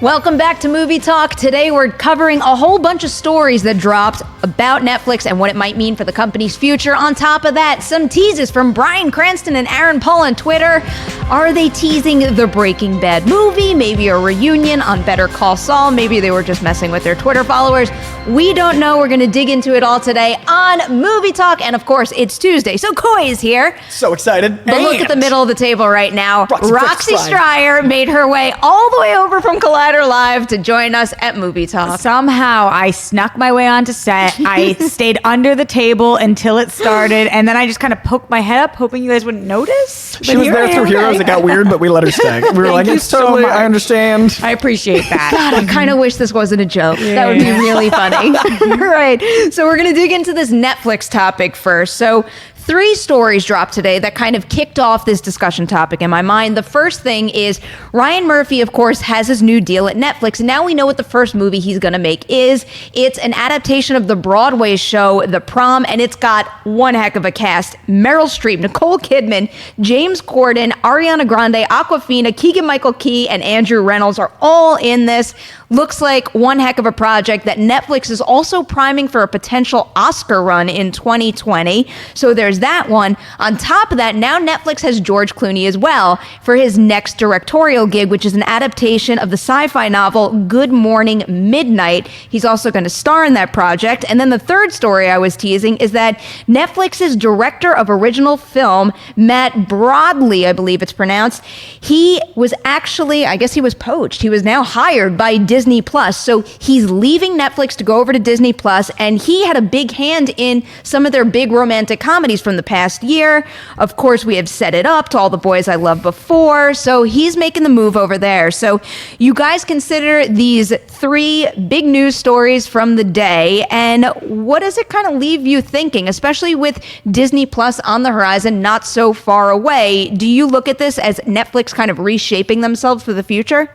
Welcome back to Movie Talk. Today we're covering a whole bunch of stories that dropped about Netflix and what it might mean for the company's future. On top of that, some teases from Bryan Cranston and Aaron Paul on Twitter. Are they teasing the Breaking Bad movie? Maybe a reunion on Better Call Saul? Maybe they were just messing with their Twitter followers. We don't know. We're going to dig into it all today on Movie Talk. And of course, it's Tuesday, so Coy is here. So excited. But look at the middle of the table right now. Roxy Striar made her way all the way over from Collider Live to join us at Movie Talk. Somehow I snuck my way onto set. I stayed under the table until it started, and then I just kind of poked my head up, hoping you guys wouldn't notice. She was there through Heroes. It got weird, but we let her stay. We were like, it's totally, I understand. I appreciate that. God, I kind of wish this wasn't a joke. That would be really funny. All right. So we're going to dig into this Netflix topic first. So 3 stories dropped today that kind of kicked off this discussion topic in my mind. The first thing is Ryan Murphy, of course, has his new deal at Netflix. And now we know what the first movie he's going to make is. It's an adaptation of the Broadway show, The Prom, and it's got one heck of a cast. Meryl Streep, Nicole Kidman, James Corden, Ariana Grande, Awkwafina, Keegan-Michael Key, and Andrew Reynolds are all in this. Looks like one heck of a project that Netflix is also priming for a potential Oscar run in 2020. So there's that one. On top of that, now Netflix has George Clooney as well for his next directorial gig, which is an adaptation of the sci-fi novel Good Morning Midnight. He's also going to star in that project. And then the third story I was teasing is that Netflix's director of original film, Matt Broadley, I believe it's pronounced, he was actually, I guess he was poached. He was now hired by Disney Plus. So he's leaving Netflix to go over to Disney Plus, and he had a big hand in some of their big romantic comedies from the past year. Of course, we have Set It Up, To All the Boys I Loved Before. So he's making the move over there. So you guys consider these 3 big news stories from the day, and what does it kind of leave you thinking, especially with Disney Plus on the horizon, not so far away? Do you look at this as Netflix kind of reshaping themselves for the future?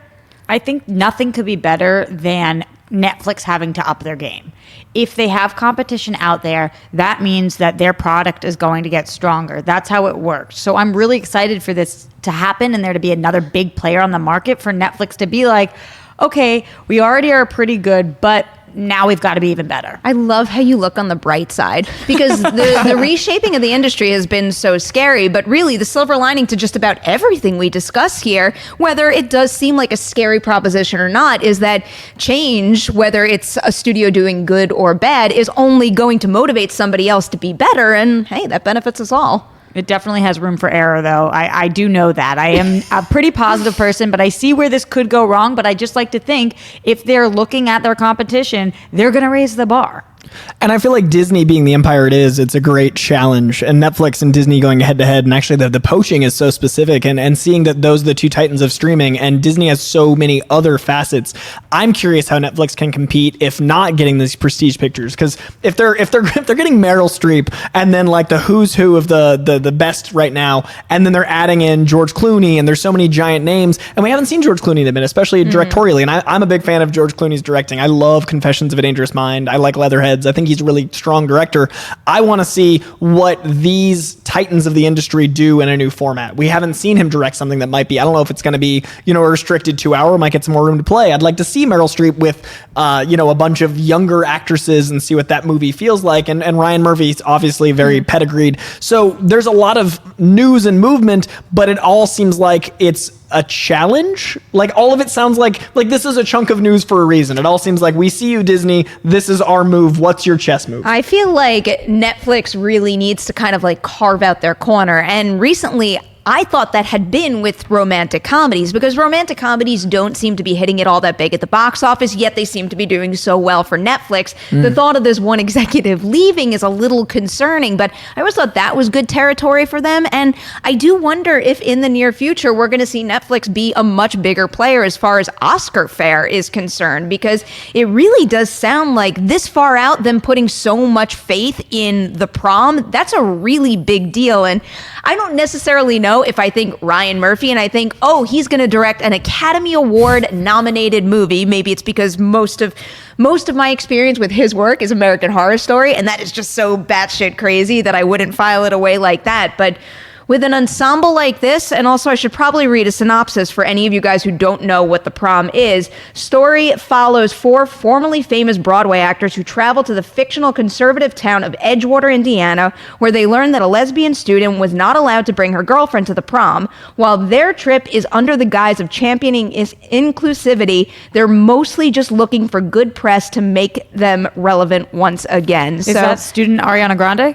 I think nothing could be better than Netflix having to up their game. If they have competition out there, that means that their product is going to get stronger. That's how it works. So I'm really excited for this to happen and there to be another big player on the market, for Netflix to be like, okay, we already are pretty good, but now we've got to be even better. I love how you look on the bright side, because the reshaping of the industry has been so scary, but really the silver lining to just about everything we discuss here, whether it does seem like a scary proposition or not, is that change, whether it's a studio doing good or bad, is only going to motivate somebody else to be better, and hey, that benefits us all. It definitely has room for error, though. I do know that. I am a pretty positive person, but I see where this could go wrong. But I just like to think if they're looking at their competition, they're going to raise the bar. And I feel like Disney being the empire it is, it's a great challenge. And Netflix and Disney going head to head, and actually the poaching is so specific, and seeing that those are the 2 titans of streaming, and Disney has so many other facets. I'm curious how Netflix can compete if not getting these prestige pictures, because if they're getting Meryl Streep and then like the who's who of the best right now, and then they're adding in George Clooney, and there's so many giant names, and we haven't seen George Clooney in a minute, especially directorially. And I'm a big fan of George Clooney's directing. I love Confessions of a Dangerous Mind. I like Leatherheads. I think he's a really strong director. I want to see what these titans of the industry do in a new format. We haven't seen him direct something that might be, I don't know if it's going to be, a restricted 2-hour, might get some more room to play. I'd like to see Meryl Streep with, a bunch of younger actresses and see what that movie feels like. And Ryan Murphy's obviously very pedigreed. So there's a lot of news and movement, but it all seems like it's a challenge. Like all of it sounds like this is a chunk of news for a reason. It all seems like, we see you, Disney, this is our move. What's your chess move? I feel like Netflix really needs to kind of like carve out their corner. And recently, I thought that had been with romantic comedies, because romantic comedies don't seem to be hitting it all that big at the box office, yet they seem to be doing so well for Netflix. The thought of this one executive leaving is a little concerning, but I always thought that was good territory for them. And I do wonder if in the near future, we're going to see Netflix be a much bigger player as far as Oscar fare is concerned, because it really does sound like this far out, them putting so much faith in The Prom, that's a really big deal. And I don't necessarily know if I think Ryan Murphy and I think, oh, he's going to direct an Academy Award nominated movie. Maybe it's because most of my experience with his work is American Horror Story, and that is just so batshit crazy that I wouldn't file it away like that. But With an ensemble like this, and also I should probably read a synopsis for any of you guys who don't know what The Prom is. Story follows 4 formerly famous Broadway actors who travel to the fictional conservative town of Edgewater, Indiana, where they learn that a lesbian student was not allowed to bring her girlfriend to the prom. While their trip is under the guise of championing inclusivity, they're mostly just looking for good press to make them relevant once again. Is that student Ariana Grande?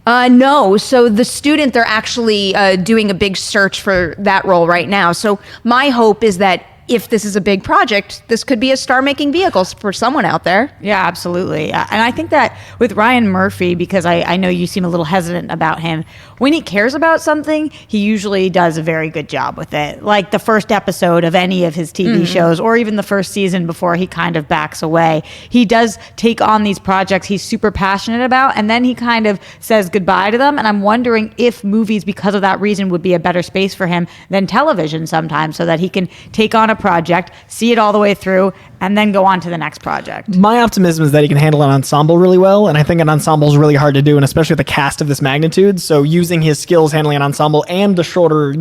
No. So the student, they're actually doing a big search for that role right now. So my hope is that if this is a big project, this could be a star-making vehicle for someone out there. Yeah, absolutely. And I think that with Ryan Murphy, because I know you seem a little hesitant about him, when he cares about something, he usually does a very good job with it. Like the first episode of any of his TV shows, or even the first season before he kind of backs away. He does take on these projects he's super passionate about, and then he kind of says goodbye to them. And I'm wondering if movies, because of that reason, would be a better space for him than television sometimes, so that he can take on a project, see it all the way through, and then go on to the next project. My optimism is that he can handle an ensemble really well, and I think an ensemble is really hard to do, and especially with a cast of this magnitude. So using his skills handling an ensemble and the shorter,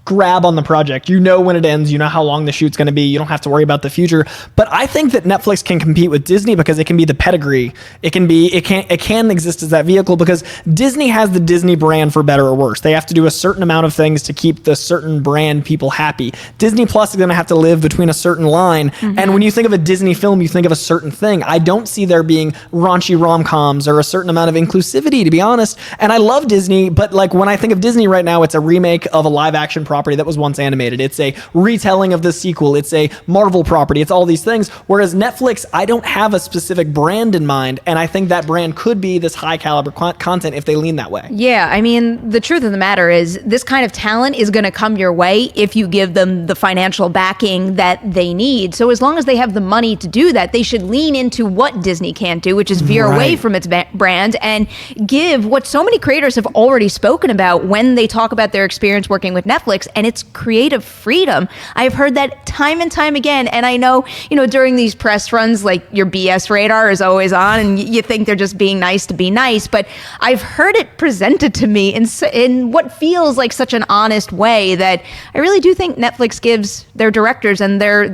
grab on the project. You know when it ends, you know how long the shoot's going to be. You don't have to worry about the future. But I think that Netflix can compete with Disney because it can be the pedigree. It can exist as that vehicle because Disney has the Disney brand for better or worse. They have to do a certain amount of things to keep the certain brand people happy. Disney Plus is going to have to live between a certain line. And when you think of a Disney film, you think of a certain thing. I don't see there being raunchy rom-coms or a certain amount of inclusivity, to be honest. And I love Disney, but like when I think of Disney right now, it's a remake of a live action property that was once animated. It's a retelling of the sequel. It's a Marvel property. It's all these things. Whereas Netflix, I don't have a specific brand in mind, and I think that brand could be this high caliber content if they lean that way. Yeah, I mean, the truth of the matter is this kind of talent is going to come your way if you give them the financial backing that they need. So as long as they have the money to do that, they should lean into what Disney can't do, which is veer away from its brand and give what so many creators have already spoken about when they talk about their experience working with Netflix, and it's creative freedom. I've heard that time and time again, and I know, during these press runs, like your BS radar is always on, and you think they're just being nice to be nice, but I've heard it presented to me in what feels like such an honest way that I really do think Netflix gives their directors and their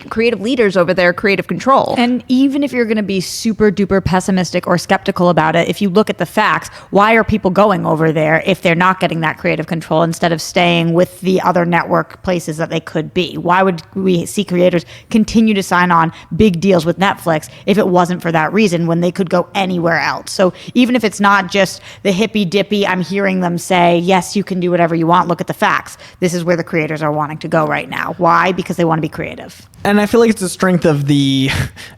creative leaders over their creative control. And even if you're going to be super duper pessimistic or skeptical about it, if you look at the facts, why are people going over there if they're not getting that creative control instead of staying with the other network places that they could be? Why would we see creators continue to sign on big deals with Netflix if it wasn't for that reason when they could go anywhere else? So even if it's not just the hippy dippy, I'm hearing them say, yes, you can do whatever you want. Look at the facts. This is where the creators are wanting to go right now. Why? Because they want to be creative. And I feel like it's the strength of the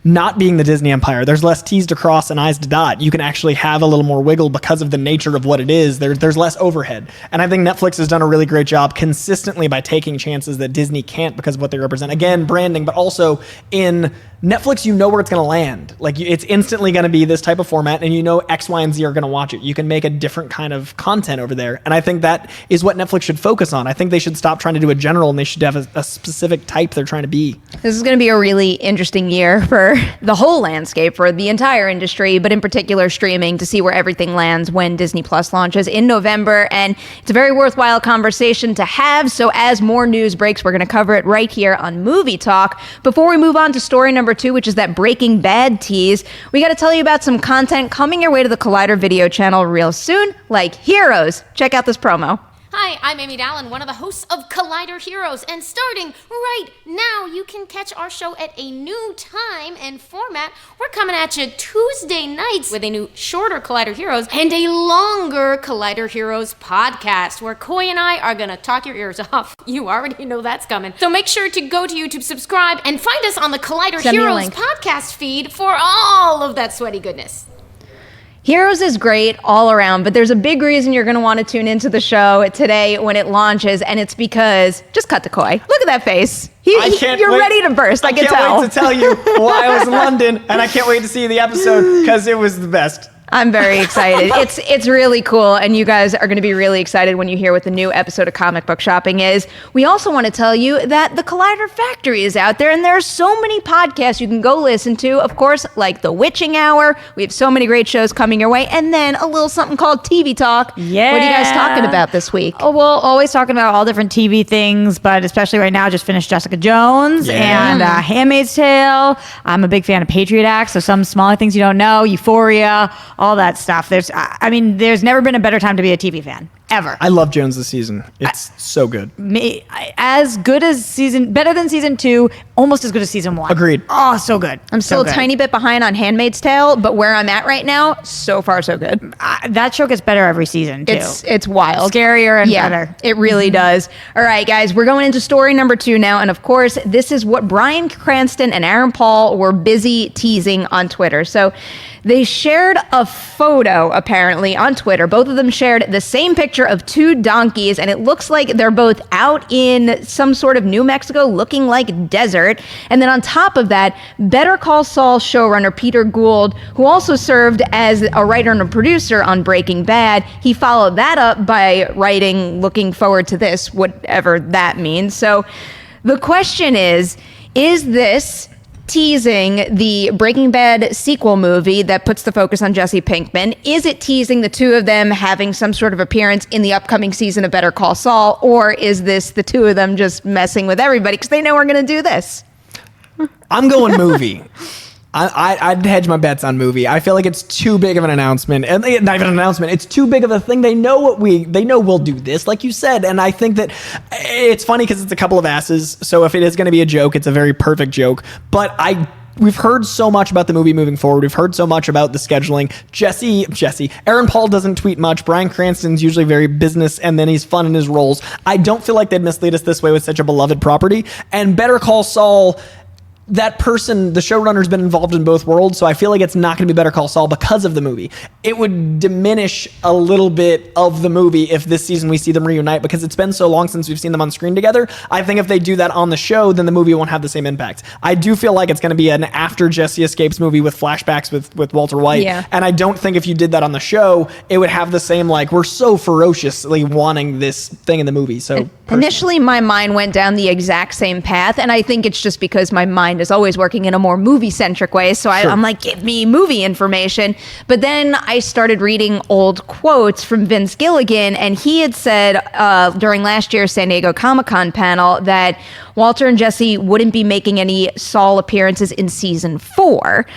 not being the Disney empire. There's less T's to cross and I's to dot. You can actually have a little more wiggle because of the nature of what it is. There's less overhead. And I think Netflix has done a really great job consistently by taking chances that Disney can't because of what they represent. Again, branding, but also in Netflix, you know where it's going to land. Like it's instantly going to be this type of format, and X, Y, and Z are going to watch it. You can make a different kind of content over there. And I think that is what Netflix should focus on. I think they should stop trying to do a general, and they should have a specific type they're trying to be. This is going to be a really interesting year for the whole landscape, for the entire industry, but in particular streaming, to see where everything lands when Disney Plus launches in November. And it's a very worthwhile conversation to have. So as more news breaks, we're going to cover it right here on Movie Talk. Before we move on to story number 2, which is that Breaking Bad tease, we got to tell you about some content coming your way to the Collider video channel real soon, like Heroes. Check out this promo. Hi, I'm Amy Dallin, one of the hosts of Collider Heroes, and starting right now, you can catch our show at a new time and format. We're coming at you Tuesday nights with a new shorter Collider Heroes and a longer Collider Heroes podcast, where Coy and I are going to talk your ears off. You already know that's coming. So make sure to go to YouTube, subscribe, and find us on the Collider Heroes podcast feed for all of that sweaty goodness. Heroes is great all around, but there's a big reason you're going to want to tune into the show today when it launches, and it's because, just cut to Coy. Look at that face. You're ready to burst, I can tell. I can't wait to tell you why I was in London, and I can't wait to see the episode because it was the best. I'm very excited. It's really cool, and you guys are going to be really excited when you hear what the new episode of Comic Book Shopping is. We also want to tell you that the Collider Factory is out there, and there are so many podcasts you can go listen to. Of course, like The Witching Hour. We have so many great shows coming your way, and then a little something called TV Talk. Yeah. What are you guys talking about this week? Oh, well, always talking about all different TV things, but especially right now, just finished Jessica Jones and Handmaid's Tale. I'm a big fan of Patriot Act, so some smaller things you don't know, Euphoria, all that stuff. There's never been a better time to be a TV fan, ever. I love Jones this season. It's so good. As good as better than season 2, almost as good as season 1. Agreed. Oh, so good. I'm still a tiny bit behind on Handmaid's Tale, but where I'm at right now, so far so good. That show gets better every season, too. It's wild. Scarier and better. It really does. All right, guys, we're going into story number 2 now. And of course, this is what Bryan Cranston and Aaron Paul were busy teasing on Twitter. So they shared a photo, apparently, on Twitter. Both of them shared the same picture of 2 donkeys, and it looks like they're both out in some sort of New Mexico looking like desert. And then on top of that, Better Call Saul showrunner Peter Gould, who also served as a writer and a producer on Breaking Bad, he followed that up by writing, "Looking forward to this," whatever that means. So the question is this teasing the Breaking Bad sequel movie that puts the focus on Jesse Pinkman? Is it teasing the 2 of them having some sort of appearance in the upcoming season of Better Call Saul? Or is this the 2 of them just messing with everybody because they know we're going to do this? I'm going movie. I'd hedge my bets on movie. I feel like it's too big of an announcement, and not even an announcement. It's too big of a thing. They know we'll do this, like you said, and I think that it's funny because it's a couple of asses. So if it is going to be a joke, it's a very perfect joke. But we've heard so much about the movie moving forward. We've heard so much about the scheduling. Aaron Paul doesn't tweet much. Bryan Cranston's usually very business, and then he's fun in his roles. I don't feel like they'd mislead us this way with such a beloved property. And Better Call Saul, that person, the showrunner's been involved in both worlds, so I feel like it's not going to be Better Call Saul because of the movie. It would diminish a little bit of the movie if this season we see them reunite, because it's been so long since we've seen them on screen together. I think if they do that on the show, then the movie won't have the same impact. I do feel like it's going to be an after Jesse escapes movie with flashbacks with Walter White. Yeah. And I don't think if you did that on the show, it would have the same, like, we're so ferociously wanting this thing in the movie. So initially, my mind went down the exact same path, and I think it's just because my mind is always working in a more movie-centric way, so I'm like, give me movie information. But then I started reading old quotes from Vince Gilligan, and he had said during last year's San Diego Comic-Con panel that Walter and Jesse wouldn't be making any Saul appearances in season 4.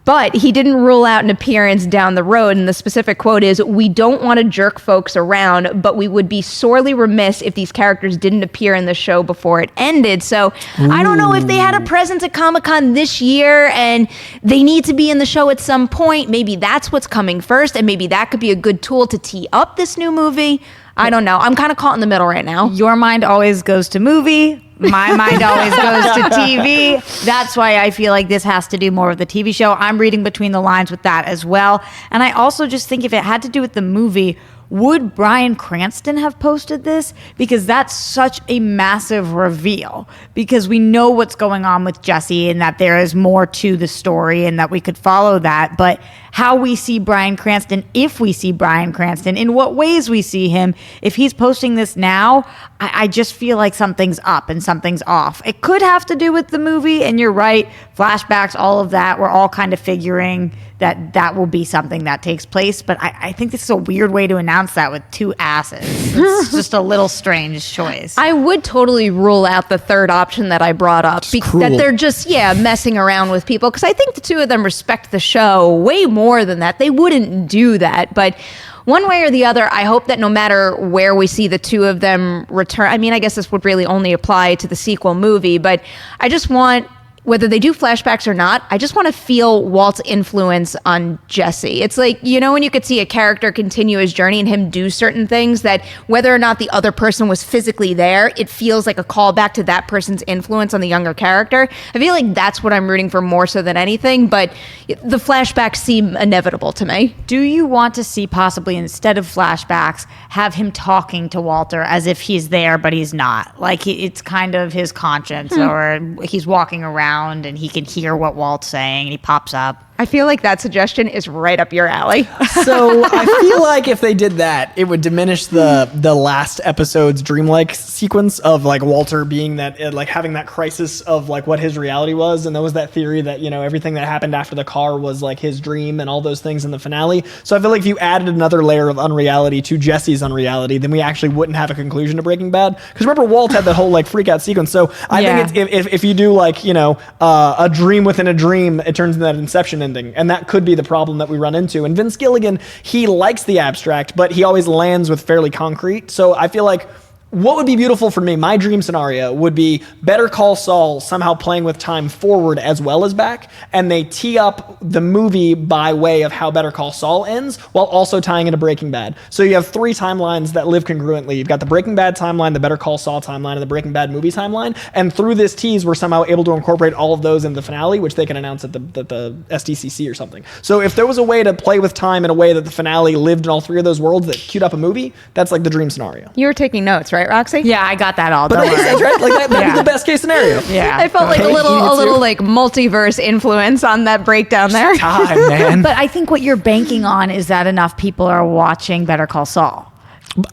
But he didn't rule out an appearance down the road, and the specific quote is, "We don't want to jerk folks around, but we would be sorely remiss if these characters didn't appear in the show before it ended." So I don't know if they had a presence at Comic-Con this year and they need to be in the show at some point. Maybe that's what's coming first, and maybe that could be a good tool to tee up this new movie. I don't know. I'm kind of caught in the middle right now. Your mind always goes to movie. My mind always goes to TV. That's why I feel like this has to do more with the TV show. I'm reading between the lines with that as well. And I also just think if it had to do with the movie, would Bryan Cranston have posted this? Because that's such a massive reveal. Because we know what's going on with Jesse and that there is more to the story and that we could follow that. But how we see Bryan Cranston, if we see Bryan Cranston, in what ways we see him, if he's posting this now, I just feel like something's up and something's off. It could have to do with the movie, and you're right, flashbacks, all of that, we're all kind of figuring that will be something that takes place. But I think this is a weird way to announce that with 2 asses. It's just a little strange choice. I would totally rule out the third option that I brought up, that they're just, messing around with people, because I think the 2 of them respect the show way more than that. They wouldn't do that, but one way or the other, I hope that no matter where we see the 2 of them return, I mean, I guess this would really only apply to the sequel movie, but I just want, whether they do flashbacks or not, I just want to feel Walt's influence on Jesse. It's like, when you could see a character continue his journey and him do certain things that whether or not the other person was physically there, it feels like a callback to that person's influence on the younger character. I feel like that's what I'm rooting for more so than anything, but the flashbacks seem inevitable to me. Do you want to see, possibly instead of flashbacks, have him talking to Walter as if he's there but he's not? Like it's kind of his conscience, or he's walking around and he can hear what Walt's saying and he pops up. I feel like that suggestion is right up your alley. So I feel like if they did that, it would diminish the last episode's dreamlike sequence of like Walter being that like having that crisis of like what his reality was, and there was that theory that, you know, everything that happened after the car was like his dream and all those things in the finale. So I feel like if you added another layer of unreality to Jesse's unreality, then we actually wouldn't have a conclusion to Breaking Bad. Because remember, Walt had that whole like freak out sequence. So I think it's, if you do like, you know, a dream within a dream, it turns into that Inception ending, and that could be the problem that we run into. And Vince Gilligan, he likes the abstract, but he always lands with fairly concrete. So I feel like what would be beautiful for me, my dream scenario would be Better Call Saul somehow playing with time forward as well as back, and they tee up the movie by way of how Better Call Saul ends while also tying into Breaking Bad. So you have 3 timelines that live congruently. You've got the Breaking Bad timeline, the Better Call Saul timeline, and the Breaking Bad movie timeline. And through this tease, we're somehow able to incorporate all of those in the finale, which they can announce at the SDCC or something. So if there was a way to play with time in a way that the finale lived in all 3 of those worlds that queued up a movie, that's like the dream scenario. You were taking notes, right, Roxy? Yeah, I got that all. But that makes sense, right? Like that'd be the best case scenario. Yeah. I felt like a little like multiverse influence on that breakdown there. Time, man. But I think what you're banking on is that enough people are watching Better Call Saul.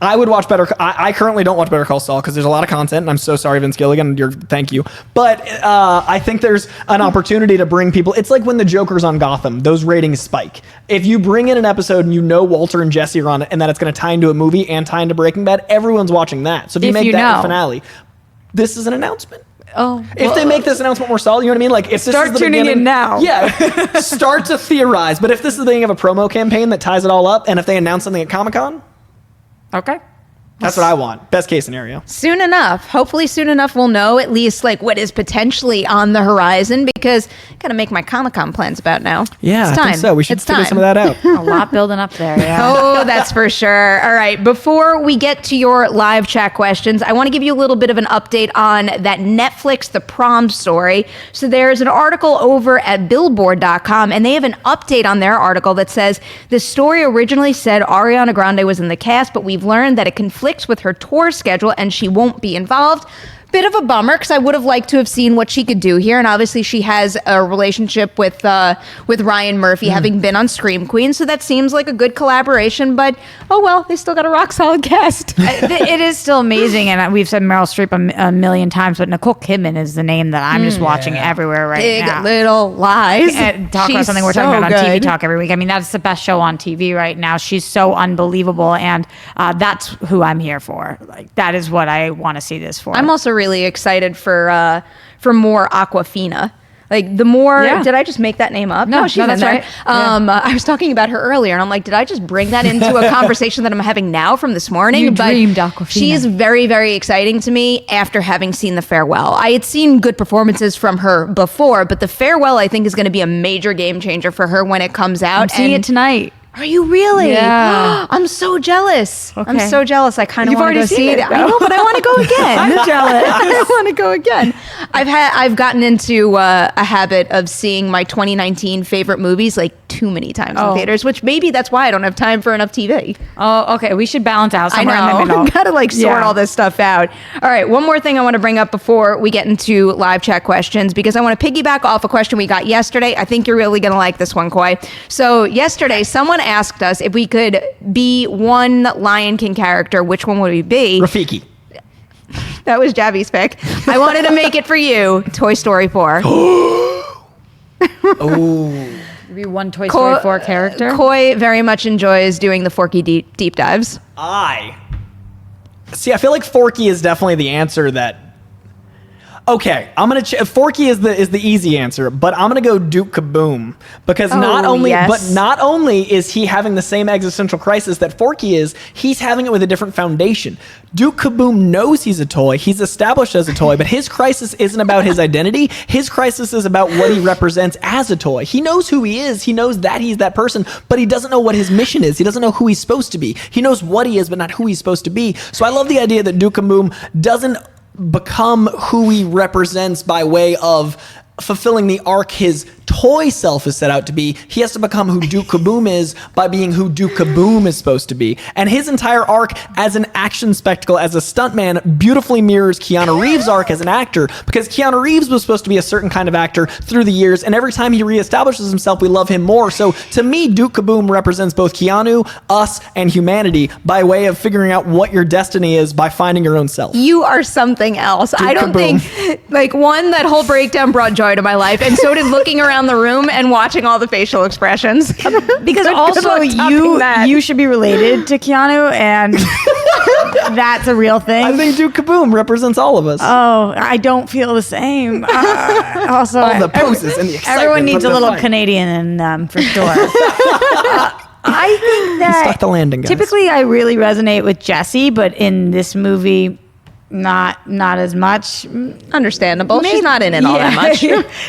I would watch I currently don't watch Better Call Saul because there's a lot of content, and I'm so sorry, Vince Gilligan. Thank you. But I think there's an opportunity to bring people. It's like when the Joker's on Gotham, those ratings spike. If you bring in an episode and you know Walter and Jesse are on it, and that it's going to tie into a movie and tie into Breaking Bad, everyone's watching that. So if you make that the finale, this is an announcement. Oh, if they make this announcement more solid, you know what I mean? Like, if this start is the tuning in now. Yeah, start to theorize. But if this is the beginning of a promo campaign that ties it all up, and if they announce something at Comic-Con, okay. That's what I want. Best case scenario. Soon enough. Hopefully soon enough we'll know at least like what is potentially on the horizon, because I gotta make my Comic-Con plans about now. Yeah, it's time. I think so. We should figure some of that out. A lot building up there, yeah. Oh, that's for sure. All right. Before we get to your live chat questions, I want to give you a little bit of an update on that Netflix The Prom story. So there's an article over at Billboard.com, and they have an update on their article that says the story originally said Ariana Grande was in the cast, but we've learned that it conflicts with her tour schedule and she won't be involved. Bit of a bummer, because I would have liked to have seen what she could do here, and obviously she has a relationship with Ryan Murphy, having been on Scream Queen, so that seems like a good collaboration. But oh well, they still got a rock solid cast. It is still amazing, and we've said Meryl Streep a million times, but Nicole Kidman is the name that I'm just watching everywhere right now. Big Little Lies. Talk about something we're talking about on TV Talk every week. I mean, that's the best show on TV right now. She's so unbelievable, and that's who I'm here for. Like, that is what I want to see this for. I'm also really excited for more Aquafina. Like, the more, did I just make that name up? No, she's that's in there. right. I was talking about her earlier, and I'm like, did I just bring that into a conversation that I'm having now from this morning? You dreamed Aquafina. She is very, very exciting to me after having seen The Farewell. I had seen good performances from her before, but The Farewell, I think, is going to be a major game changer for her when it comes out. I'm seeing it tonight. Are you really? Yeah. I'm so jealous. Okay. I'm so jealous. I kind of You've want to already go seen see it, it. I know, but I want to go again. I'm jealous. I want to go again. I've gotten into a habit of seeing my 2019 favorite movies like too many times in theaters, which maybe that's why I don't have time for enough TV. Oh, okay. We should balance out somewhere I know. in the middle. Gotta like sort all this stuff out. All right. One more thing I want to bring up before we get into live chat questions, because I want to piggyback off a question we got yesterday. I think you're really going to like this one, Koi. So yesterday, someone asked us if we could be one Lion King character, which one would we be? Rafiki. That was Javi's pick. I wanted to make it for you. Toy Story 4. Oh. Be one Toy Story 4 character. Koi very much enjoys doing the Forky deep dives. I feel like Forky is definitely the answer that. Okay, I'm gonna. Forky is the easy answer, but I'm gonna go Duke Kaboom, because not only is he having the same existential crisis that Forky is, he's having it with a different foundation. Duke Kaboom knows he's a toy. He's established as a toy, but his crisis isn't about his identity. His crisis is about what he represents as a toy. He knows who he is. He knows that he's that person, but he doesn't know what his mission is. He doesn't know who he's supposed to be. He knows what he is, but not who he's supposed to be. So I love the idea that Duke Kaboom doesn't become who he represents by way of fulfilling the arc his toy self is set out to be. He has to become who Duke Kaboom is by being who Duke Kaboom is supposed to be. And his entire arc as an action spectacle, as a stuntman, beautifully mirrors Keanu Reeves' arc as an actor, because Keanu Reeves was supposed to be a certain kind of actor through the years, and every time he reestablishes himself, we love him more. So to me, Duke Kaboom represents both Keanu, us, and humanity by way of figuring out what your destiny is by finding your own self. You are something else. I don't think, like, one, that whole breakdown brought joy to my life, and so did looking around the room and watching all the facial expressions. Because Good also luck topping that. you should be related to Keanu, and that's a real thing. I think Duke Kaboom represents all of us. Oh, I don't feel the same. Also, all the poses and the excitement. everyone needs from a the little fight. Canadian in them for sure. I think that Stuck the landing, guys. typically I really resonate with Jessie, but in this movie, not as much. Understandable. She's not in it all that much.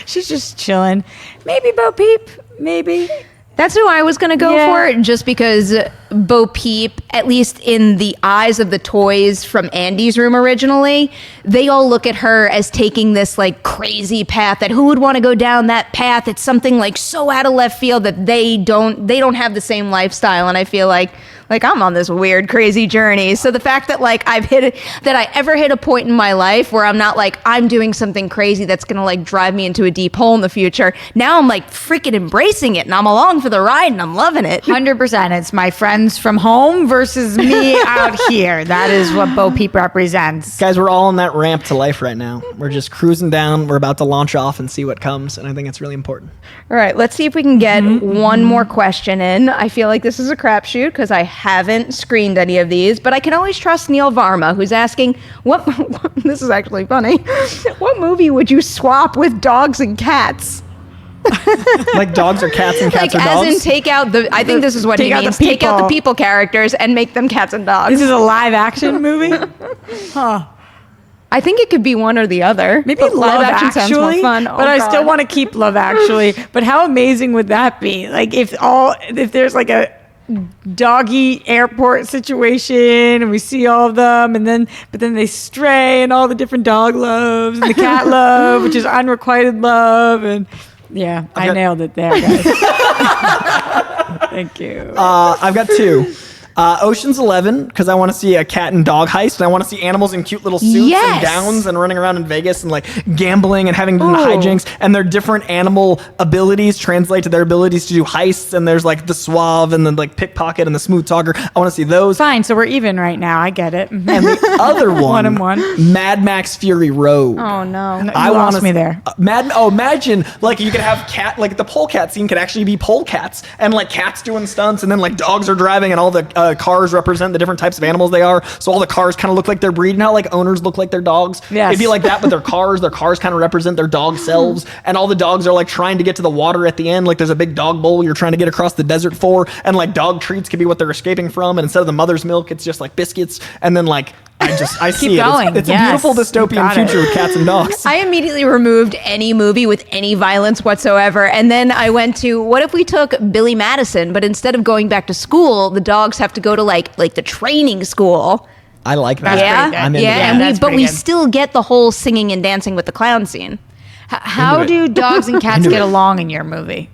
She's just chilling. Maybe Bo Peep. Maybe. That's who I was going to go for, just because Bo Peep, at least in the eyes of the toys from Andy's room originally, they all look at her as taking this like crazy path that who would want to go down that path? It's something like so out of left field that they don't have the same lifestyle. And I feel like I'm on this weird, crazy journey. So the fact that like I ever hit a point in my life where I'm not like, I'm doing something crazy that's going to like drive me into a deep hole in the future. Now I'm like freaking embracing it and I'm along for the ride and I'm loving it. 100%. It's my friends from home versus me out here. That is what Bo Peep represents. Guys, we're all on that ramp to life right now. We're just cruising down. We're about to launch off and see what comes. And I think it's really important. All right, let's see if we can get one more question in. I feel like this is a crapshoot because I haven't screened any of these, but I can always trust Neil Varma, who's asking, what this is actually funny, what movie would you swap with dogs and cats? Like dogs or cats and cats Like or dogs? as in take out the, I think this is what he Take out the means, take out the people. people characters and make them cats and dogs. This is a live action movie? Huh. I think it could be one or the other. Maybe but Love live action sounds more Actually, fun. but I still want to keep Love Actually. But how amazing would that be? Like if there's like a doggy airport situation and we see all of them but then they stray and all the different dog loves and the cat love, which is unrequited love, and yeah, I nailed it there, guys. Thank you. I've got two. Ocean's 11, because I want to see a cat and dog heist, and I want to see animals in cute little suits Yes. and gowns and running around in Vegas and like gambling and having hijinks, and their different animal abilities translate to their abilities to do heists, and there's like the suave and the like pickpocket and the smooth talker. I want to see those. Fine, so we're even right now. I get it. And the other one, 1-1. Mad Max Fury Road. Oh no. You I lost wanna me there. Imagine like you could have cat, like the polecat scene could actually be polecats and like cats doing stunts, and then like dogs are driving and all the cars represent the different types of animals they are. So all the cars kind of look like their breed, and how like owners look like their dogs. Yes. It'd be like that, but their cars kind of represent their dog selves, and all the dogs are like trying to get to the water at the end. Like there's a big dog bowl you're trying to get across the desert for, and like dog treats could be what they're escaping from, and instead of the mother's milk, it's just like biscuits, and then like I see it. going. It's Yes. a beautiful You dystopian got it. future with cats and dogs. I immediately removed any movie with any violence whatsoever. And then I went to, what if we took Billy Madison, but instead of going back to school, the dogs have to go to like the training school. I like that. That's Yeah, pretty good. I'm into yeah, that. and That's but pretty we good. still get the whole singing and dancing with the clown scene. How Into it. do dogs and cats Into get it. along in your movie?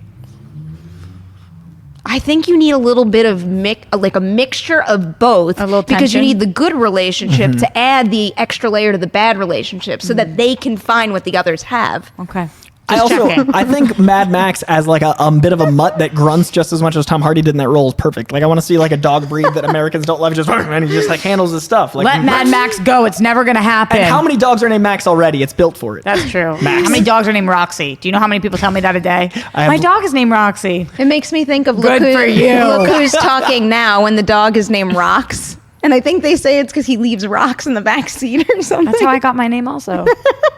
I think you need a little bit of a mixture of both, A little because you tension? need the good relationship to add the extra layer to the bad relationship, so that they can find what the others have. Okay. I think Mad Max as like a bit of a mutt that grunts just as much as Tom Hardy did in that role is perfect. Like I want to see like a dog breed that Americans don't love, just and he just like handles his stuff. Like Let Mad Max go. It's never going to happen. And how many dogs are named Max already? It's built for it. That's true. Max. How many dogs are named Roxy? Do you know how many people tell me that a day? have- My dog is named Roxy. It makes me think of Good for you. Look Who's Talking Now when the dog is named Rocks. And I think they say it's because he leaves rocks in the back seat or something. That's how I got my name also.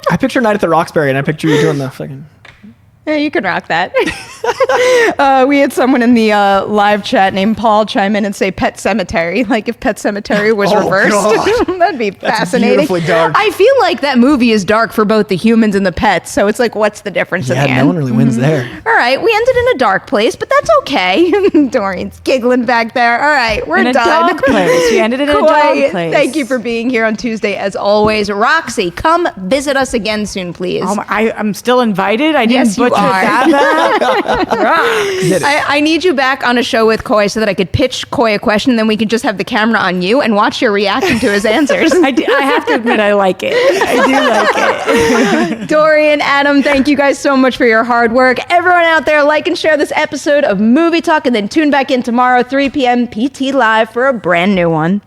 I picture Night at the Roxbury, and I picture you doing the fucking. Yeah, you could rock that. We had someone in the live chat named Paul chime in and say Pet Cemetery, like if Pet Cemetery was reversed. That'd be fascinating. Beautifully dark. I feel like that movie is dark for both the humans and the pets, so it's like, what's the difference in the Yeah, end? no one really wins there. All right, we ended in a dark place, but that's okay. Dorian's giggling back there. All right, we're In a done. dog place. We ended it in a Koi, dog place. Thank you for being here on Tuesday, as always. Roxy, come visit us again soon, please. I'm still invited. I didn't Yes, you butcher are. that. I need you back on a show with Koi so that I could pitch Koi a question, then we could just have the camera on you and watch your reaction to his answers. I have to admit, I like it. I do like it. Dorian, Adam, thank you guys so much for your hard work. Everyone out there, like and share this episode of Movie Talk, and then tune back in tomorrow, 3 p.m. PT Live for a brand new one.